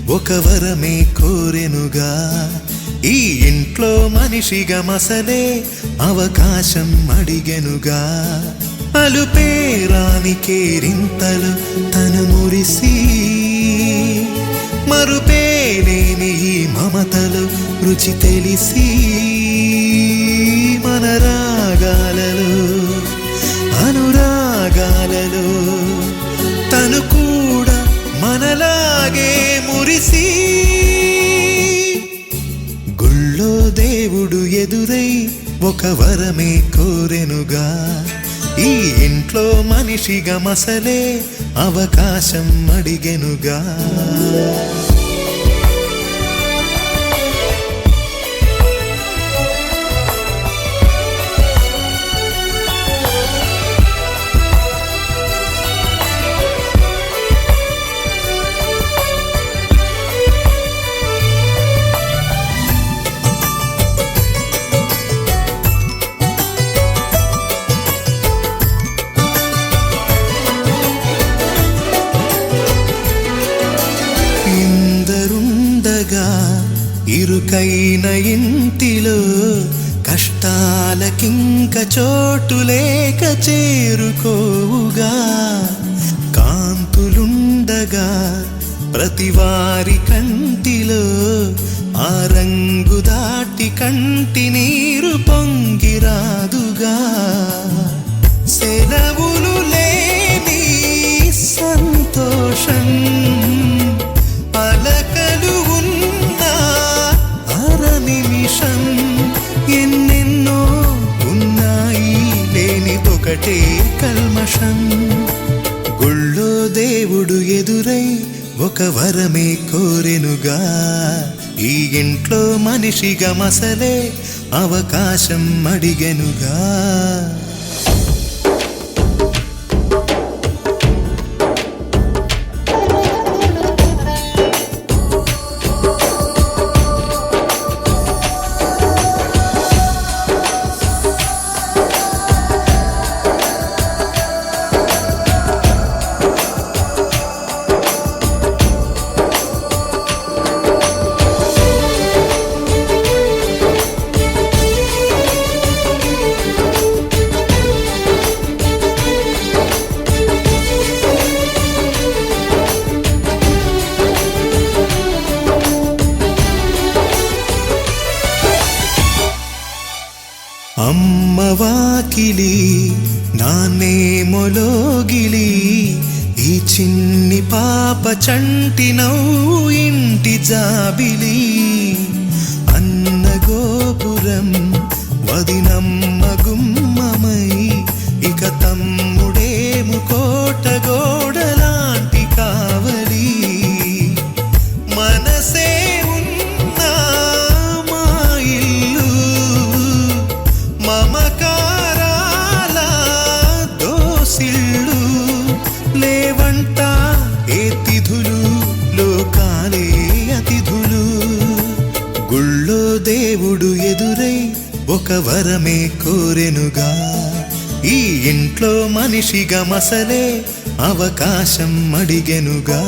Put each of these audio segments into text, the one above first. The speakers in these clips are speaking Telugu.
ఒక వరమే కోరెనుగా ఈ ఇంట్లో మనిషిగా మసలే అవకాశం అడిగెనుగా అలుపేరాని కేరింతలు తను మురిసి మరుపేలేని ఈ మమతలు రుచి తెలిసి మన రాగాలలో అనురాగాలలో తను కూడా మనలాగే మురిసి గుళ్ళో దేవుడు ఎదురై ఒక వరమే కోరెనుగా ఈ ఇంట్లో మనిషిగా మసలే అవకాశం అడిగెనుగా ఇరుకైన ఇంటిలో కష్టాలకింక చోటు లేక చేరుకోవుగా కాంతులుండగా ప్రతివారి కంటిలో ఆ రంగు దాటి కంటి నీరు పొంగిరాదుగా సెలవులు లేని సంతోషం పలకలు నిమిషం ఎన్నెన్నో ఉన్నాయి లేనిదొకటే కల్మషం గుళ్ళో దేవుడు ఎదురై ఒక వరమే కోరెనుగా ఈ ఇంట్లో మనిషిగా మసలే అవకాశం అడిగెనుగా అమ్మ వాకిలి నాన్నేమొలోగిలి ఈ చిన్ని పాప చంటి నవ్వు ఇంటి జాబిలి అన్న గోపురం వదినమ్మ గుమ్మమై ఇక తమ్ముడేము కోట గోడలాంటి కావలి మనసే మమకారాల దోసిళ్ళు లేవంట ఏ తిథులు లోకాలే అతిథులు గుళ్ళో దేవుడు ఎదురై ఒక వరమే కోరెనుగా ఈ ఇంట్లో మనిషిగా మసలే అవకాశం అడిగెనుగా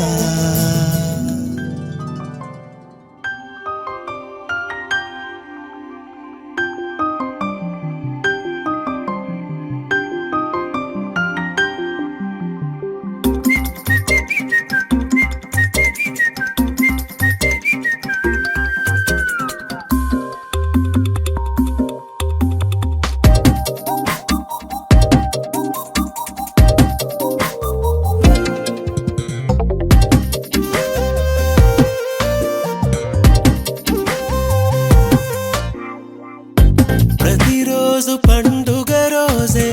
ప్రతిరోజు పండుగ రోజే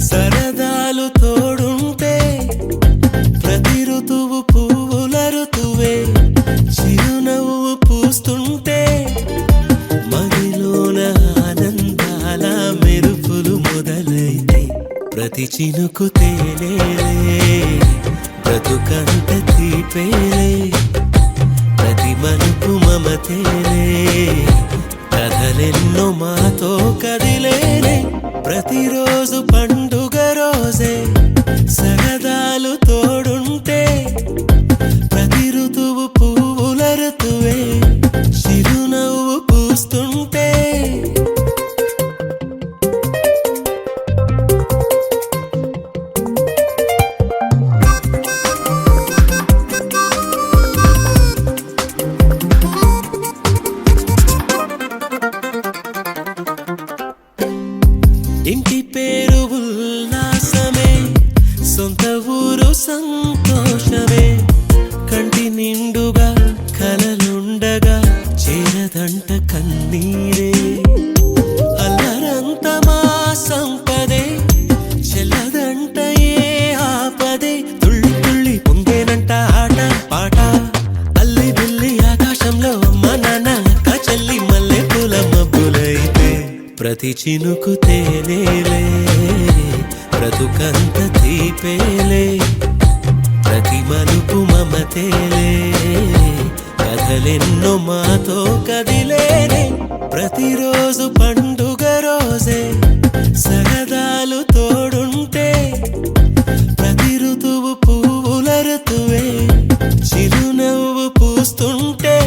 సరదాలు తోడుంటే ప్రతి ఋతువు పువ్వుల ఋతువే చిరునవ్వు పూస్తుంటే మదిలోన ఆనందాల మెరుపులు మొదలైతే ప్రతి చినుకు తేలేలే బ్రతుకంత తీపేలే ప్రతి మనుపు మమతేలే కథలెన్నో మాతో కదిలేనే ప్రతిరోజు పండుగ రోజే సరదాలు తోడుంటే ప్రతి ఋతువు పువ్వుల ప్రతి చినుకు తేనేలే, బ్రతుకంత తీపేలే, ప్రతి మలుపు మమతేలే, కథలెన్నో మాతో కదిలేనే, ప్రతిరోజు పండుగ రోజే, సరదాలు తోడుంటే, ప్రతి ఋతువు పువ్వుల ఋతువే, చిరునవ్వు పూస్తుంటే.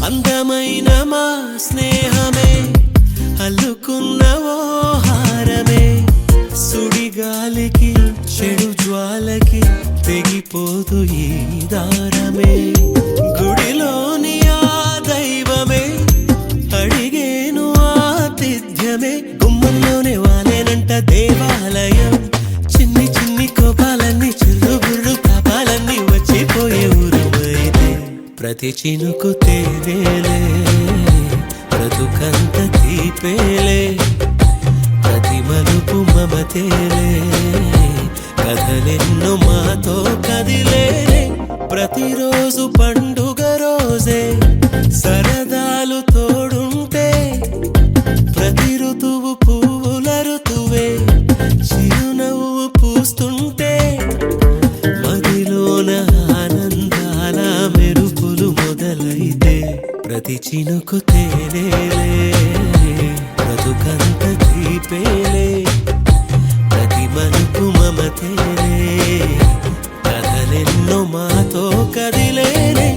అందమైన మా స్నేహమే అల్లుకున్న ఓ హారమే, సుడిగాలికి చెడు జ్వాలకి తెగిపోదు ఈ దారమే, గుడిలోని ఆ దైవమే అడిగేను ఆతిథ్యమే, గుమ్మంలోనే వాలేనంట దేవాలయం, చిన్ని చిన్ని కోపాలన్నీ చిల్లుబుర్రు తాపాలన్నీ వచ్చిపోయే ఊరుమైతే, ప్రతి చినుకు తేనేలే, బ్రతుకంత తీపేలే, ప్రతి మలుపు మమతేలే, కథలెన్నో మాతో కదిలేనే, ప్రతిరోజు పండుగ రోజే, సరదాలు తోడుంటే, ప్రతి ఋతువు పువ్వుల ఋతువే, చిరునవ్వు పూస్తుంటే, మదిలోన ఆనందాల మెరుపులు మొదలైతే, ప్రతి చినుకు తేనేలే, బ్రతుకంత తీపేలే, ప్రతి మలుపు మమతేలే, కథలెన్నో మాతో కదిలేనే.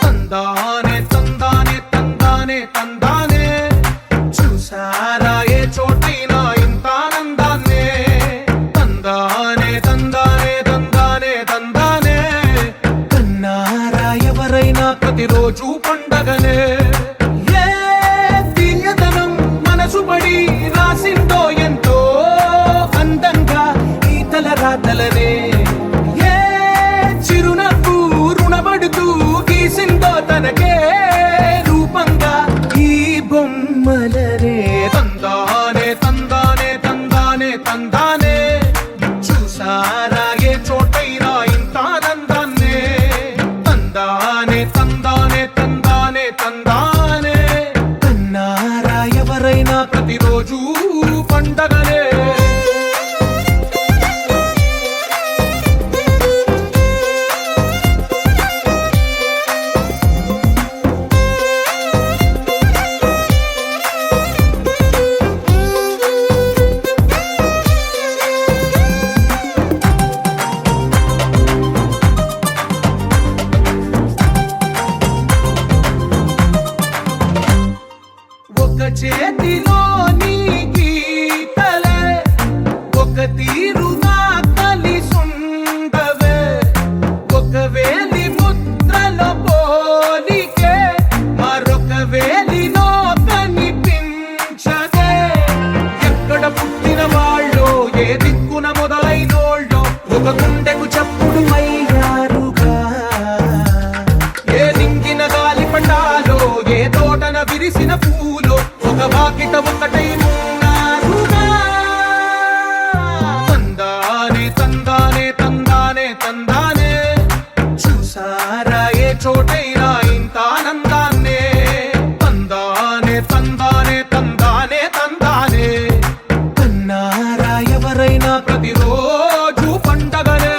తందానే తందానే తందానే తందానే, చూసారా ఏ చోటైనా ఇంత ఆనందాన్నే, తందానే తందానే తందానే తందానే, కన్నారా ఎవరైనా ప్రతిరోజు పండగనే, ఏ తీయదనం మనసు పడి రాసిందో ఎంతో అందంగా ఈ తలరాతలనే, ఏ చిరునవ్వు రుణపడుతూ గీసిందో తనకే రూపంగా ఈ బొమ్మలనే, తందానే తందానే తందానే తందానే, చూసారా ఏ చోటైనా ఇంత ఆనందాన్నే, తందానే తందానే తందానే తందానే, కన్నారా ఎవరైనా ప్రతిరోజు పండగనే. ఒక చేతిలో నీ గీతలే, ఒక తీరుగా కలిసుండవే, ఒక వేలి ముద్రలో పోలికే మరొక వేలిలో కనిపించదే, ఎక్కడ పుట్టిన వాళ్ళో ఏ దిక్కున మొదలైనోళ్ళో ఒక గుండెకు చప్పుడు అయ్యారుగా, ఏ దింగిన గాలి పటాలో ఏ తోటన విరిసిన పూలో ఒక వాకిట ఒకటై ఉన్నారుగా, తందానే తందానే తందానే తందానే, చూసారా ఏ చోటైనా ఇంత ఆనందాన్నే, తందానే తందానే తందానే తందానే, కన్నారా ఎవరైనా ప్రతిరోజు పండగనే.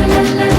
la la la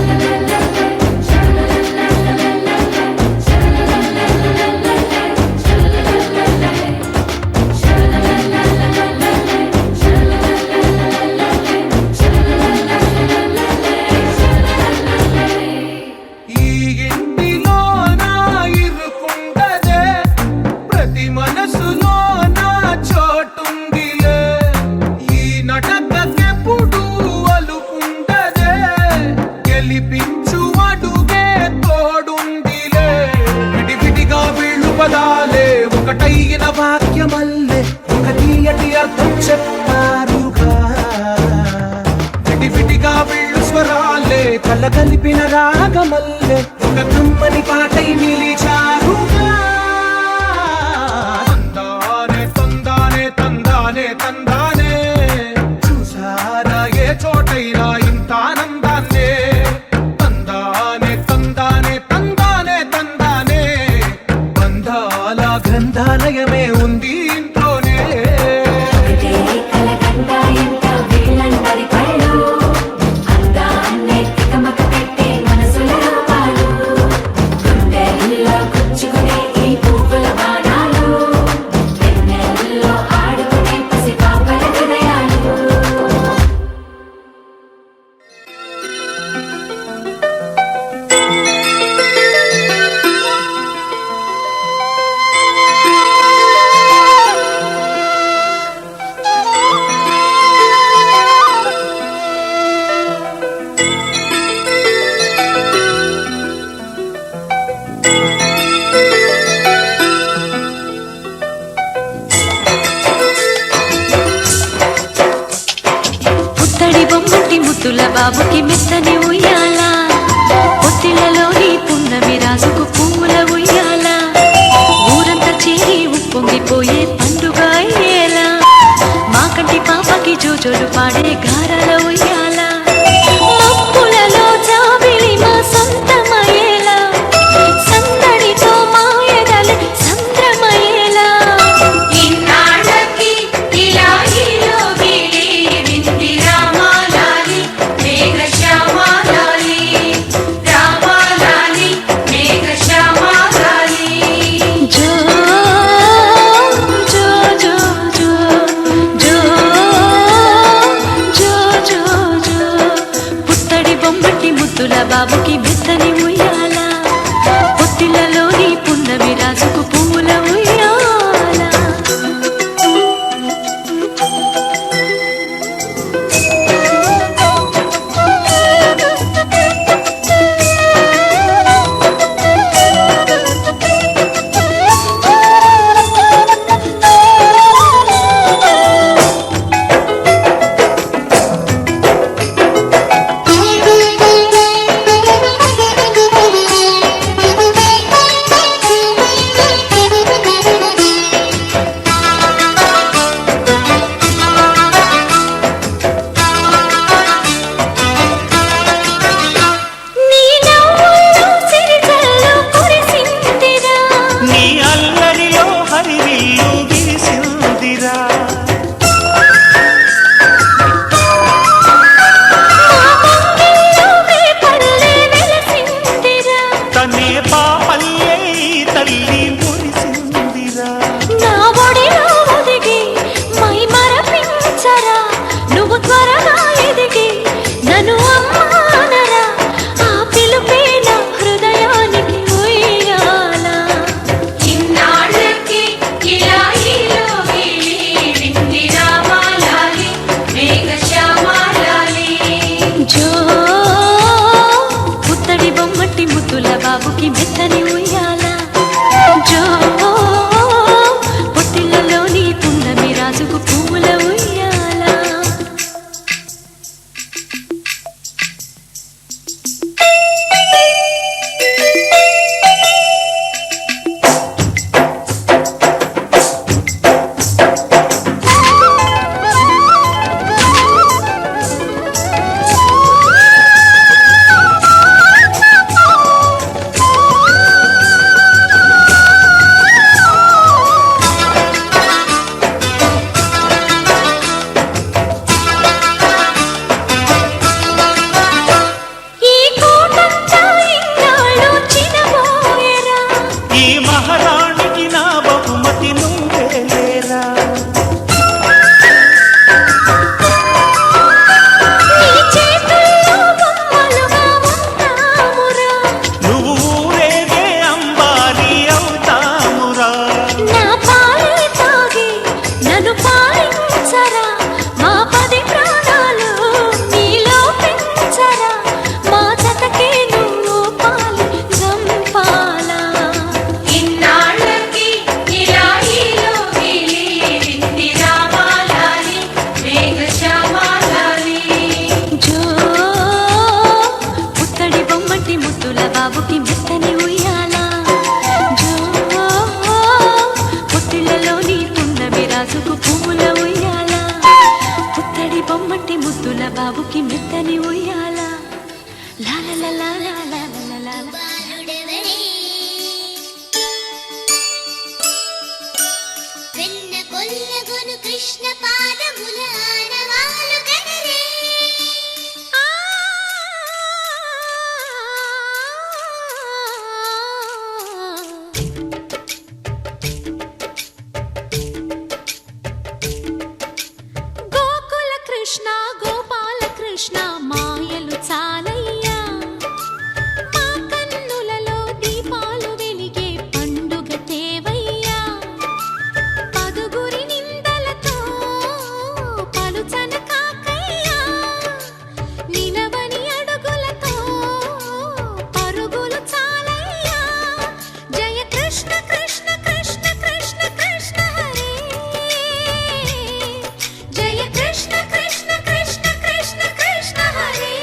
కలిగా వీళ్ళు స్వరాలే కల కలిపిన రాగమల్లే ఒక కమ్మని పాటై నిలిచారుగా తందానే తందానే తందానే తందానే చూసారా ఏ చోటైనా ఇంత ఆనందాన్నే తందానే తందానే తందానే తందానే బంధాల గ్రంథాలయమే ఉంది ఇంట్లోనే ముద్దుల బాబుకి మెత్తని ఉయ్యాల పొత్తిళ్ళలోని పున్నమి రాజుకు పువ్వుల ఉయ్యాల ఊరంతా చేరి ఉప్పొంగిపోయే పండుగ అయ్యేలా మా కంటి పాపకి జోజోలు పాడే గారాల ఉయ్యాల మబ్బులలో జాబిలి మా సొంతమయ్యేలా సందడితో మా ఎదలు సంద్రమయ్యేలా ఇన్నాళ్ళకి ఇలా బాబుకి మెత్తని ఉయ్యాల పొత్తిళ్ళలోని పున్నమి రాజుకు పువ్వుల ఉయ్యాల బాబుకి మెత్తని ఉయ్యాల లాల లాల లాల లాల. వెన్న కొల్లగొను కృష్ణ పాదముల ఆనవాలు కనరే గోకుల కృష్ణ గోపాల కృష్ణ మాయలు చాలయ్యా మా కన్నులలో దీపాలు వెలిగే పండుగ తేవయ్యా పదుగురి నిందలతో పలుచన కాకయ్యా నిలవని అడుగులతో పరుగులు చాలయ్యా జయ కృష్ణ కృష్ణ కృష్ణ కృష్ణ కృష్ణ హరే జయ కృష్ణ కృష్ణ కృష్ణ కృష్ణ కృష్ణ హరే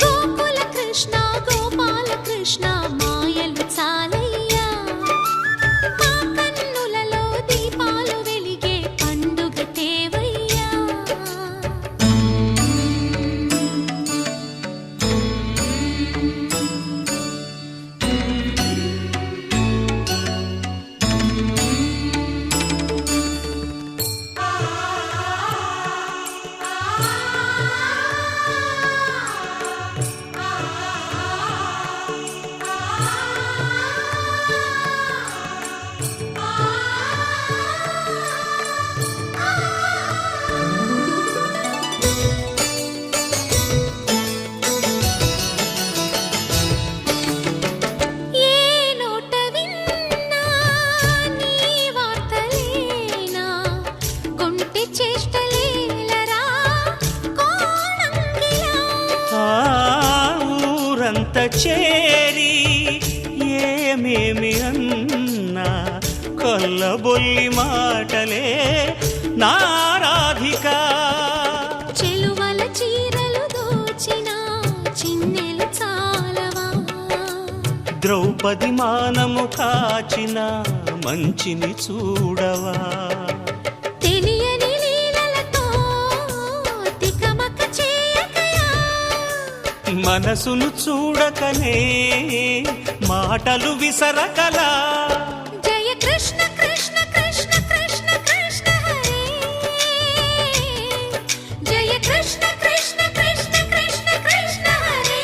గోకుల కృష్ణ గోపాల కృష్ణ మాయలు చాలయ్యా మా కన్నులలో దీపాలు వెలిగే పండుగ తేవయ్యా. ఏ నోట విన్నా నీ వార్తలేనా కొంటె చేష్టలేలరా కోణంగిలా ఆ ఊరంత చేరి ఏమేమి అన్నా కొల్లబొల్లి మాటలే నారాధిక చెలువల చీరలు దోచిన చిన్నెలు చాలవా ద్రౌపది మానము కాచిన మంచిని చూడవా తెలియని లీలలతో తికమక చేయకయా మనసును చూడకనే మాటలు విసరకలా జయ కృష్ణ కృష్ణ కృష్ణ కృష్ణ కృష్ణ హరే జయ కృష్ణ కృష్ణ కృష్ణ కృష్ణ కృష్ణ హరే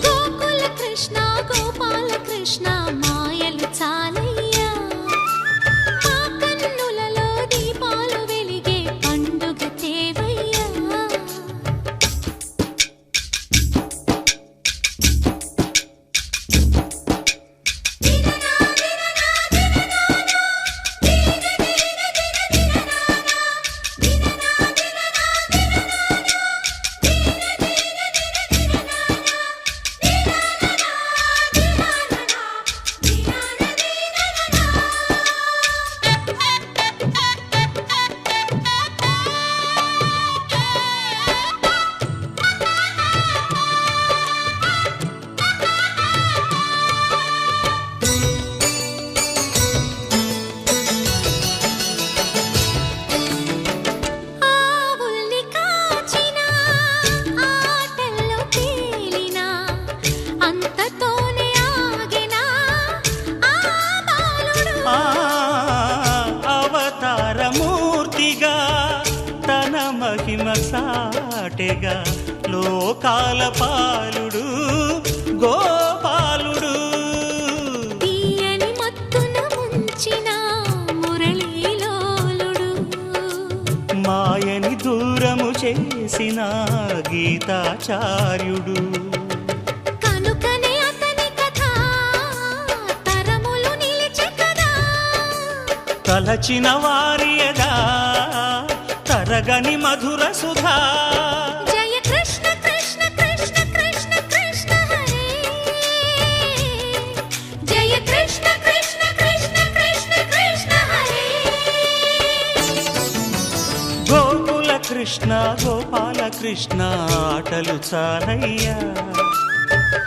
గోకుల కృష్ణ గోపాల కృష్ణ మాయలు చాలయ్యా మా కన్నులలో దీపాలు వెలిగే పండుగ తేవయ్యా. ఆవుల్ని కాచిన ఆటల్లో తేలిన అంతతోనే ఆగిన ఆ బాలుడు ఆ అవతారమూర్తిగా తన మహిమ సాటెగా లోకాల పాలుడు గోపాలుడు తీయని మత్తున ముంచిన మురళీలోలుడు మాయని దూరము చేసిన గీతాచార్యుడు కనుకనే అతని కథ తరములు నిలిచె కదా తలచిన వారియదా తరగని మధుర సుధా జయ కృష్ణ కృష్ణ కృష్ణ కృష్ణ కృష్ణ హరే జయ కృష్ణ కృష్ణ కృష్ణ కృష్ణ కృష్ణ హరే గోకుల కృష్ణ గోపాల కృష్ణ ఆటలు చాలయ్యా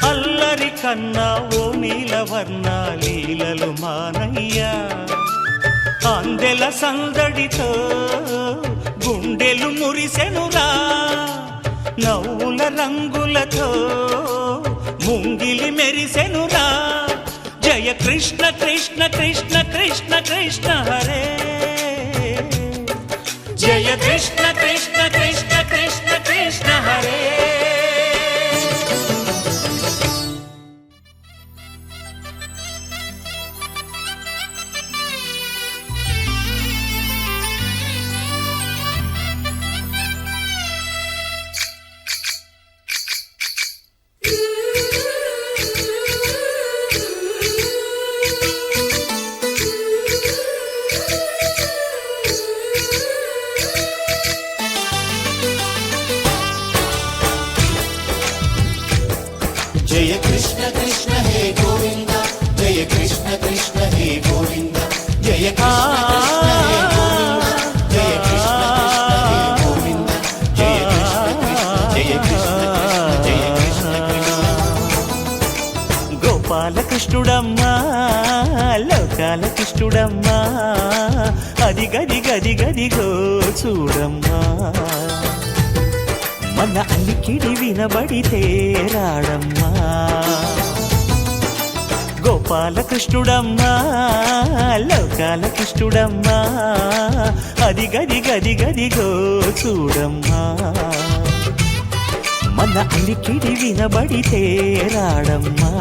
అల్లరి కన్నా ఓ నీలవర్ణ లీలలు మానయ్యా అందెల సందడితో గుండెలు మురిసెనురా, నవ్వుల రంగులతో ముంగిలి మెరిసెనురా. జయ కృష్ణ కృష్ణ కృష్ణ కృష్ణ కృష్ణ హరే, జయ కృష్ణ కృష్ణ కృష్ణ కృష్ణ కృష్ణ హరే. జయ కృష్ణ కృష్ణ హే గోవింద, జయ కృష్ణ కృష్ణ హే గోవింద, జయ కృష్ణ కృష్ణ హే గోవింద, జయ కృష్ణ కృష్ణ హే గోవింద, జయ కృష్ణ కృష్ణ జయ కృష్ణ కృష్ణ జయ కృష్ణ కృష్ణ. గోపాలకృష్ణుడమ్మా లోకాల కృష్ణుడమ్మా, అది గది గది గదిగో చూడమ్మా. మన అలికిడి వినబడితే రాడమ్మా. గోపాలకృష్ణుడమ్మా లోకాల కృష్ణుడమ్మా, అది గది గది గదిగో చూడమ్మా. మన అలికిడి వినబడితే రాడమ్మా.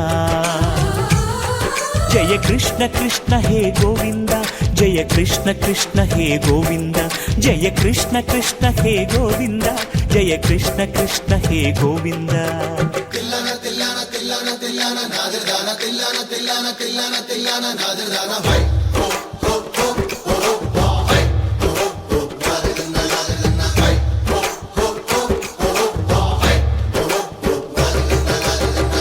జయ కృష్ణ కృష్ణ హే గోవింద, జయ కృష్ణ కృష్ణ హే గోవింద, జయ కృష్ణ కృష్ణ హే గోవింద, జయ కృష్ణ కృష్ణ హే గోవింద. తిల్లన తిల్లన తిల్లన తిల్లన నాదర్దాన తిల్లన తిల్లన తిల్లన తిల్లన నాదర్దాన హై హో హో హో హో హో హై హో హో నాదర్దాన నాదర్దాన హై హో హో హో హో హో హై హో హో నాదర్దాన.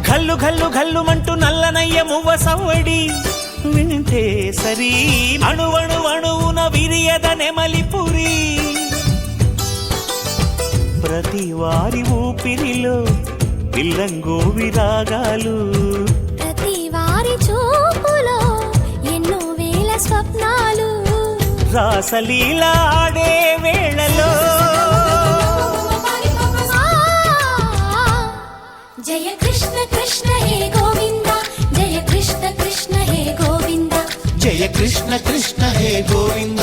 ఘల్లు ఘల్లు ఘల్లుమంటూ నల్లనయ్య మువ్వ సవ్వడి వింటే సరి, అణువణు అణువున విరియద నెమలిపురి. ప్రతి వారి ఊపిరిలో పిల్లంగో విరాగాలు, ప్రతి వారి చూపులో ఎన్నో వేల స్వప్నాలు. రాసలీల ఆడే వేళలో జయ కృష్ణ కృష్ణ హే గోవింద, జయ కృష్ణ కృష్ణ హే గోవింద, జయ కృష్ణ కృష్ణ హే గోవింద,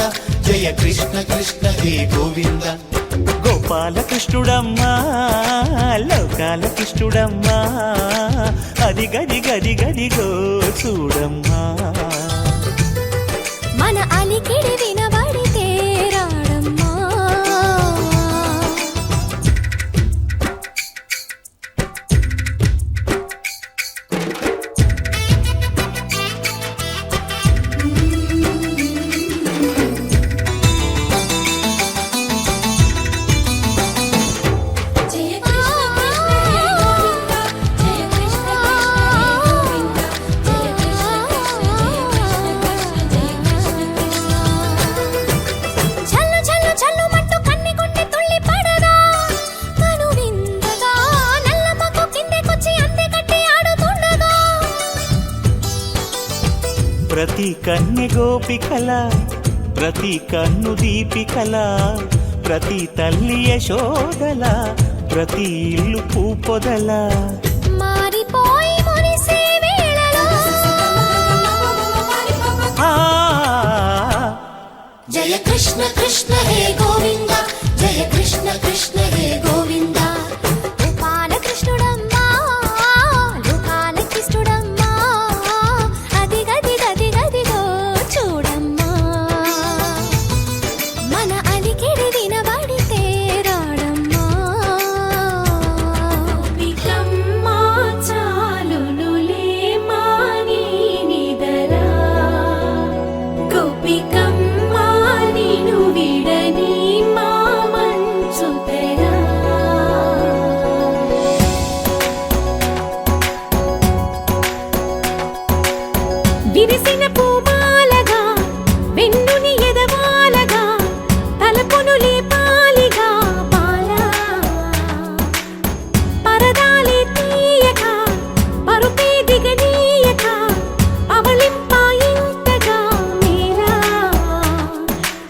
జయ కృష్ణ కృష్ణ హే గోవింద. గోపాలకృష్ణుడమ్మా లోకాల కృష్ణుడమ్మా, అది గది గది గదిగో చూడమ్మా. మన అలికిడి వినబడితే రాడమ్మా. జయ కృష్ణ కృష్ణ హే గోవింద, జయ కృష్ణ కృష్ణ హే గోవింద, జయ కృష్ణ కృష్ణ జయ కృష్ణ కృష్ణ జయ కృష్ణ కృష్ణ. ఛల్లు ఛల్లు ఛల్లు మంటూ కన్ని కొండి తుళ్ళి పడదా, కను విందగా నల్లమకు కిందకొచ్చి అంది కట్టి ఆడుతుండగా. ప్రతి కన్నె గోపికల, ప్రతి కన్ను దీపికల, ప్రతి తల్లి యశోదల, ప్రతి ఇల్లు పూపొదల. మారిపోయి మురిసే వేళలో ఆ జయ కృష్ణ కృష్ణ హే గోవింద, జయ కృష్ణ కృష్ణ హే గోవింద. గోపాలకృష్ణుడమ్మా లోకాల కృష్ణుడమ్మా, అది గది గది గదిగో చూడమ్మా. మన అలికిడి వినబడితే రాడమ్మా. గోపికమ్మా చాలునులే మాని నిదరా, గోపికమ్మా నిను విడని విరిసిన పూమాలగా వెన్నుని ఎదవాలగా తలపును లేపాలిగా బాలా పరదాలే తీయక పరుపే దిగనీయక అవలింపాయింతగా మేలా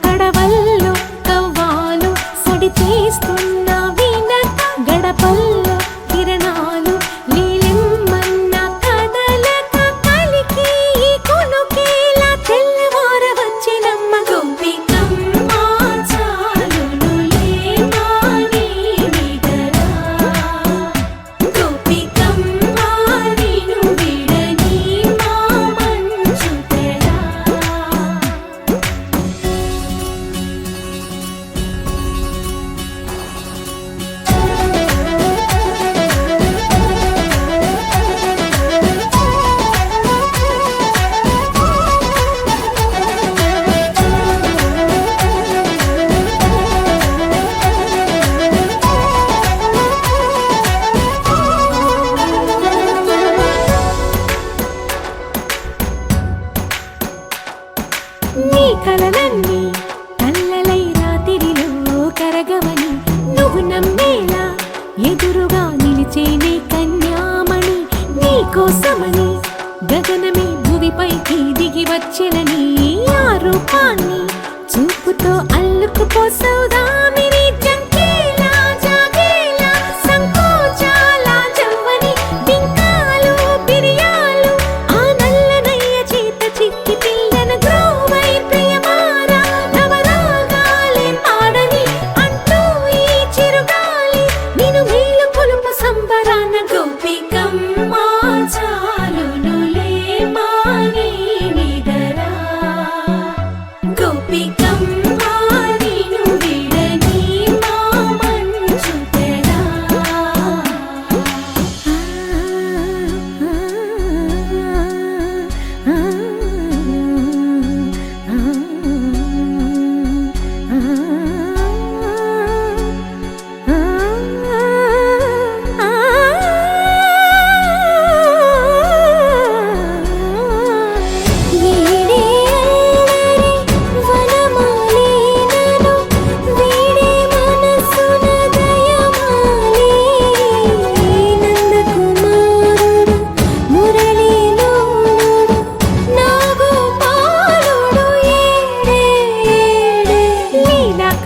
కడవల్లో కవ్వాలు సడి చేస్తున్న వీణత గడపల్లో కిరణాలు నీలిమ్మన్న కదలక కలికి ఈ కొనుకేలా తెల్లవార వచ్చినమ్మ గోపికమ్మ చాలునులే మాని నిదరా గోపికమ్మ నిను విడని మా మంచు తెరా నీ కలలన్నీ కల్లలై రాత్రిలో కరగవని నువ్వు నమ్మేలా ఎదురుగా నిలిచేనే కన్యామణి నీ కోసమని గగనమే భువిపైకి దిగి వచ్చెనని ఆ రూపాన్ని చూపుతో అల్లుకుపోసౌదామిని జంకేలా జాగేలా సంకోచాల జవ్వని బింకాలు బిరియాలు ఆ నల్లనయ్య చేత చిక్కి పిల్లన గ్రోవై ప్రియమారా నవరాగాలే పాడని అంటూ ఈ చిరుగాలి నిను మేలు కొలుపు సంబరాన గోపికమ్మ చాలునులే మాని నిదరా గోపికమ్మ నిను విడని మా మంచు తెరా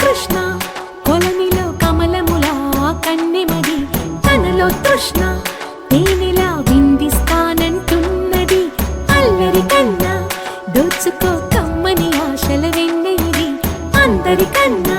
కృష్ణ కొలనిలో కమలములా కన్నెమడి తనలో తృష్ణ తేనెలా విందిస్తానంటున్నది అల్లరి కన్నా దోచుకో కమ్మని ఆశల వెన్నెయిది అందరికన్నా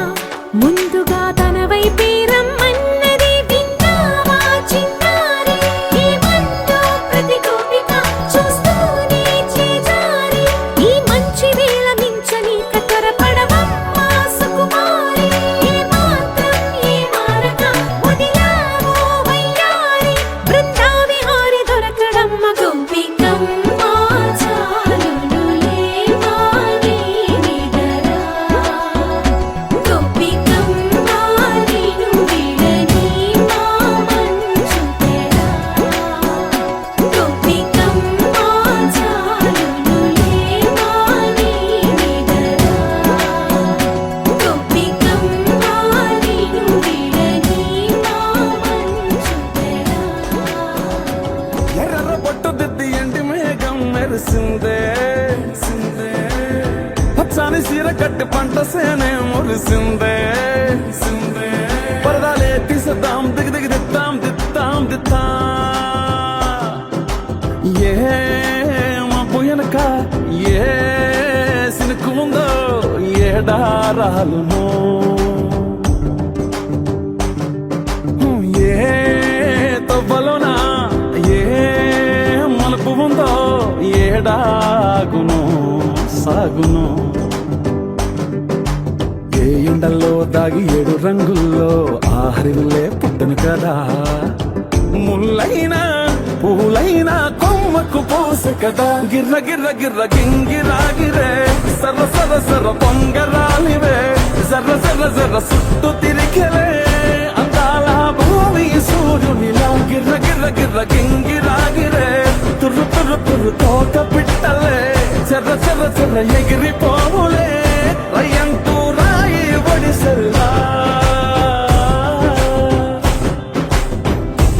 ముందుగా తన వైపే రమ్మన్నది విన్నావా చిన్నారి ఏమందో ప్రతి గోపిక చూస్తూనే చేజారి ఈ మంచి వేళ మించని త్వరపడవమ్మా సుకుమారి ఏ మాత్రం ఏ మారక వదిలావో వయ్యారి బృందా విహారి దొరకడమ్మ గోపికమ్మ చాలునులే మాని నిదరా గోపికమ్మ నిను విడని మా మంచు తెరా గోపికమ్మ చాలునులే మాని నిదరా గోపికమ్మ నిను విడని మా మంచు తెరా ఎర్ర పొట్టు దిద్ది ఎండి మేఘం మెరిసిందే పచ్చాని సీర కట్టి పంట సేనే మురిసిందే పరదాలే తీసేద్దాం దిగి దిగి దిద్దాం దిద్దాం దిద్దా ఏ మబ్బు వెనక ఏ సినుకు ఉందో ఏడారాలునో ఏ తవ్వలోనా ఏ మలుపు ఉందో ఏడాగును సాగును ఏ ఎండల్లో దాగి 7 రంగుల్లో ఆహరిల్లే పుట్టను కదా ముల్లైనా పూలైనా కొమ్మకు పోసె కదా గిర్ర గిర్ర గిర్ర గింగిరాగిరే సర్ర సర్ర సర్ర పొంగరాలివే జర్ర జర్ర జర్ర సుట్టు తిరిగలే అందాల భూమి సూర్యునిలా గిర్ర గిర్ర గిర్ర గింగిరాగిరే తుర్రు తుర్రు తుర్రు తోట పిట్టలే చెర్ర చెర్ర చెర్ర ఎగిరిపోవులే రయ్యంటూ రాయి ఒడిసెల్లా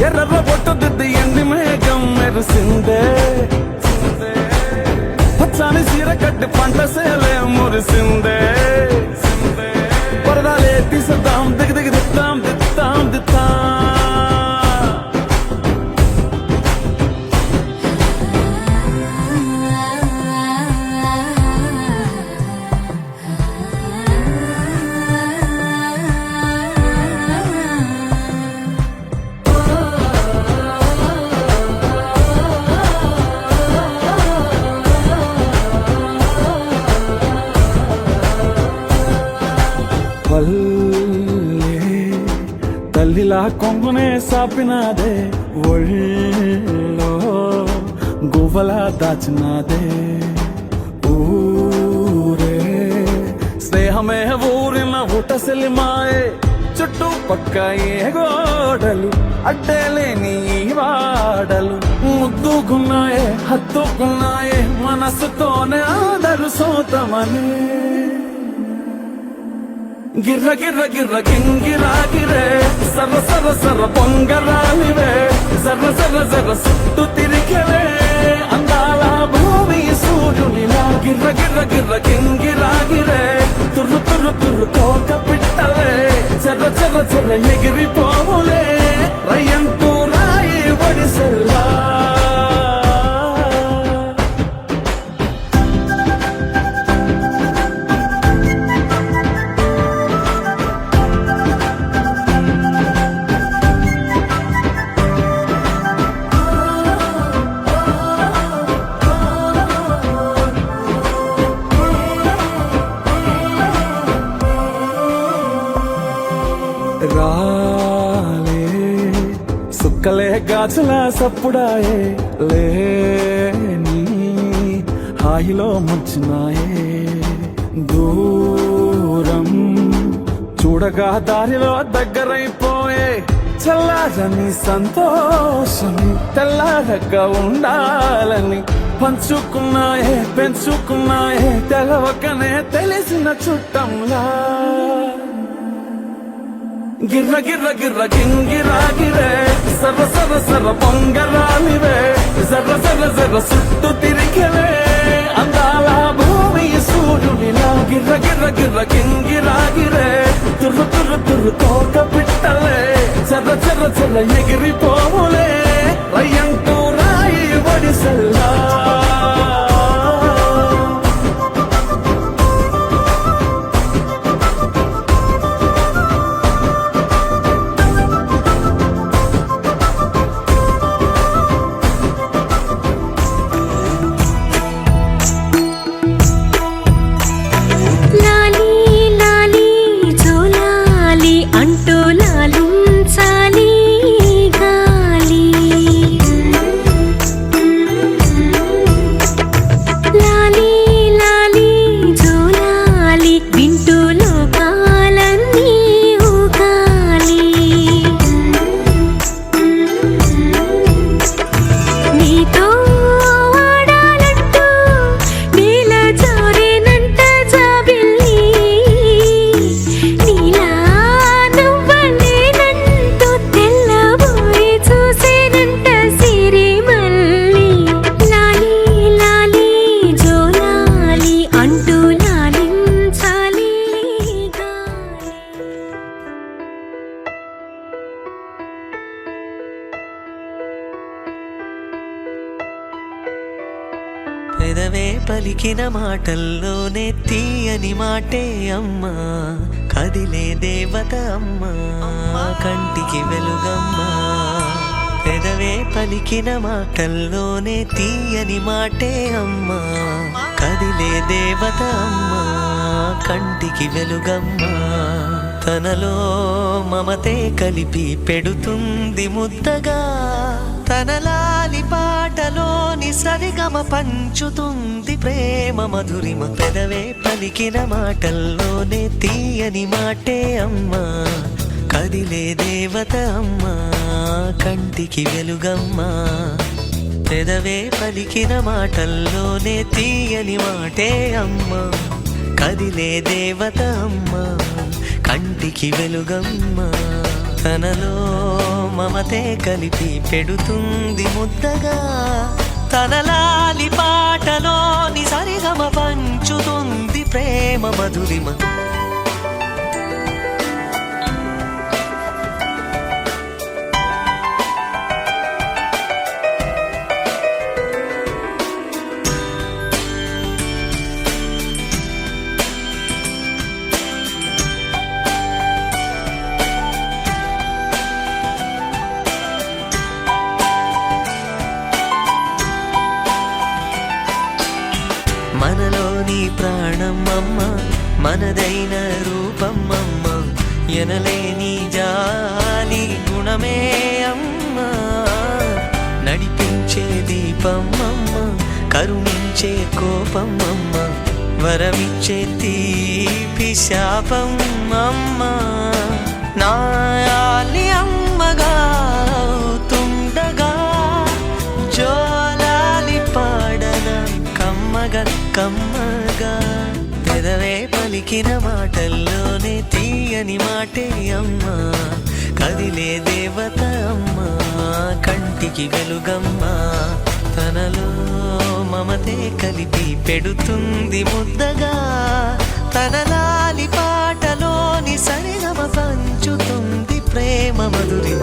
ఎర్ర బొట్టు దిద్ది ఎండి మేఘం మెరిసిందే పచ్చాని సీర కట్టి పంట సేలే మురిసిందే పరదాలే తీసేద్దాం దిగి దిగి దిద్దాం దిద్దాం దిద్దాం వల్లే తల్లిలా కొంగునే సాపినాదే ఒళ్ళో గువ్వలా దాచినాదే ఊరే స్నేహమే ఊరిన ఊటసెలి మాయే చుట్టూ పక్క ఏ గోడలు అడ్డేలేని ఈ వాడలు ముద్దుకున్నాయే హత్తుకున్నాయే మనసుతోనే ఆదరు సోతమని గిర్ర గిర్ర గిర్ర గింగిరాగిరే సర్ర సర్ర సర్ర పొంగరాలివే జర్ర జర్ర జర్ర సుట్టు తిరిగలే అందాల భూమి సూర్యునిలా గిర్ర గిర్ర గిర్ర గింగిరాగిరే తుర్రు తుర్రు తుర్రు తోక పిట్టలే చెర్ర చెర్ర చెర్ర ఎగిరిపోవులే రయ్యంటూ రాయి ఒడిసెల్లా రాలే సుక్కలే గాజుల సప్పుడాయే లేని హాయిలో ముంచినాయే దూరం చూడగా దారిలో దగ్గరైపోయే చల్లారని సంతోషమి తెల్లారగా ఉండాలని పంచుకున్నాయే పెంచుకున్నాయే తెలవకనే తెలిసిన చుట్టంలా గిర్ర గిర్ర గిర్ర గింగిరాగిరే సర్ర సర్ర సర్ర పొంగరాలివే జర్ర జర్ర జర్ర సుట్టు తిరిగలే అందాల భూమి సూర్యునిలా గిర్ర గిర్ర గిర్ర గింగిరాగిరే తుర్రు తుర్రు తుర్రు తోక పిట్టలే చెర్ర చెర్ర చెర్ర ఎగిరిపోవులే రయ్యంటూ రాయి ఒడిసెల్లా లాలీ లాలీ జోలాలి అంటూ లాలించాలి గాలి లాలీ లాలీ జోలాలి వింటూ లోకాలన్నీ ఊగాలి నీతో ఆడాలంటూ నీల జారేనంట జాబిల్లి నీలా నువ్వలేనంటూ తెల్లబోయి చూసేనంట సిరిమల్లి లాలీ లాలీ జోలాలి అంటూ లాలించాలి గాలి పెదవే పలికిన మాటల్లోనే తీయని మాటే అమ్మా కదిలే దేవత అమ్మా కంటికి వెలుగమ్మా పెదవే పలికిన మాటల్లోనే తీయని మాటే అమ్మా కదిలే దేవత అమ్మా కంటికి వెలుగమ్మా తనలో మమతే కలిపి పెడుతుంది ముద్దగా తన లాలి పాటలోని సరిగమ పంచుతుంది ప్రేమ మధురిమ పెదవే పలికిన మాటల్లోనే తీయని మాటే అమ్మా కదిలే దేవత అమ్మా కంటికి వెలుగమ్మా పెదవే పలికిన మాటల్లోనే తీయని మాటే అమ్మ, కదిలే దేవత అమ్మ, కంటికి వెలుగమ్మ. తనలో మమతే కలిపి పెడుతుంది ముద్దగా, తన లాలి పాటలోని సరిగమ పంచుతుంది ప్రేమ మధురిమ. మనలోని ప్రాణం అమ్మ, మనదైన రూపం అమ్మ, ఎనలేని జాలి గుణమే అమ్మ. నడిపించే దీపం అమ్మ, కరుణించే కోపం అమ్మ, వరమిచ్చే తీపి శాపం అమ్మ. నాయాలి అమ్మగా అవుతుండగా జోలాలి పాడన కమ్మగా కమ్మగా. పెదవే పలికిన మాటల్లోనే తీయని మాటే అమ్మ, కదిలే దేవత అమ్మ, కంటికి వెలుగమ్మ. తనలో మమతే కలిపి పెడుతుంది ముద్దగా, తన లాలి పాటలోని సరిగమ పంచుతుంది ప్రేమ మధురిమ.